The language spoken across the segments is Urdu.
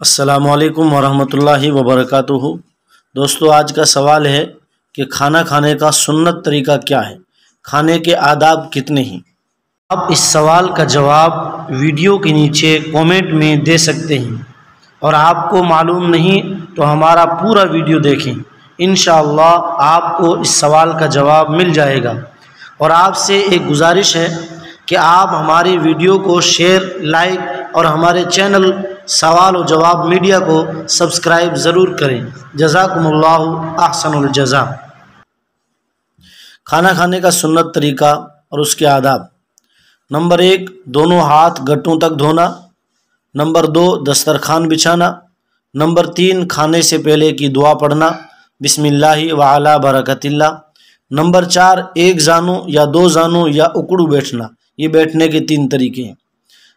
السلام علیکم ورحمۃ اللہ وبرکاتہ۔ دوستو، آج کا سوال ہے کہ کھانا کھانے کا سنت طریقہ کیا ہے، کھانے کے آداب کتنے ہیں؟ آپ اس سوال کا جواب ویڈیو کے نیچے کومنٹ میں دے سکتے ہیں، اور آپ کو معلوم نہیں تو ہمارا پورا ویڈیو دیکھیں، انشاءاللہ آپ کو اس سوال کا جواب مل جائے گا۔ اور آپ سے ایک گزارش ہے کہ آپ ہماری ویڈیو کو شیئر، لائک اور ہمارے چینل سوال و جواب میڈیا کو سبسکرائب ضرور کریں۔ جزاکم اللہ احسن الجزا۔ کھانا کھانے کا سنت طریقہ اور اس کے آداب۔ نمبر 1، دونوں ہاتھ گٹوں تک دھونا۔ نمبر 2، دسترخوان بچھانا۔ نمبر 3، کھانے سے پہلے کی دعا پڑھنا، بسم اللہ وعلی برکت اللہ۔ نمبر 4، ایک زانو یا 2 زانو یا اکڑو بیٹھنا، یہ بیٹھنے کے 3 طریقے ہیں۔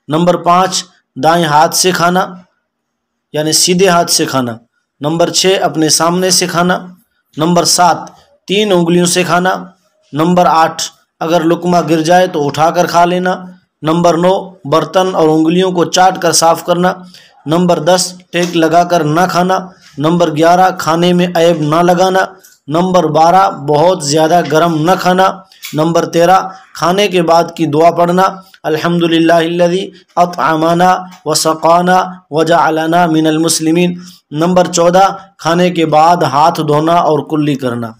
نمبر 5، دائیں ہاتھ سے کھانا، یعنی سیدھے ہاتھ سے کھانا۔ نمبر 6، اپنے سامنے سے کھانا۔ نمبر 7، 3 انگلیوں سے کھانا۔ نمبر 8، اگر لقمہ گر جائے تو اٹھا کر کھا لینا۔ نمبر 9، برتن اور انگلیوں کو چاٹ کر صاف کرنا۔ نمبر 10، ٹیک لگا کر نہ کھانا۔ نمبر 11، کھانے میں عیب نہ لگانا۔ نمبر 12، بہت زیادہ گرم نہ کھانا۔ نمبر 13، کھانے کے بعد کی دعا پڑھنا، الحمدللہ الذی اطعمنا وسقانا وجعلنا من المسلمین۔ نمبر 14، کھانے کے بعد ہاتھ دھونا اور کلی کرنا۔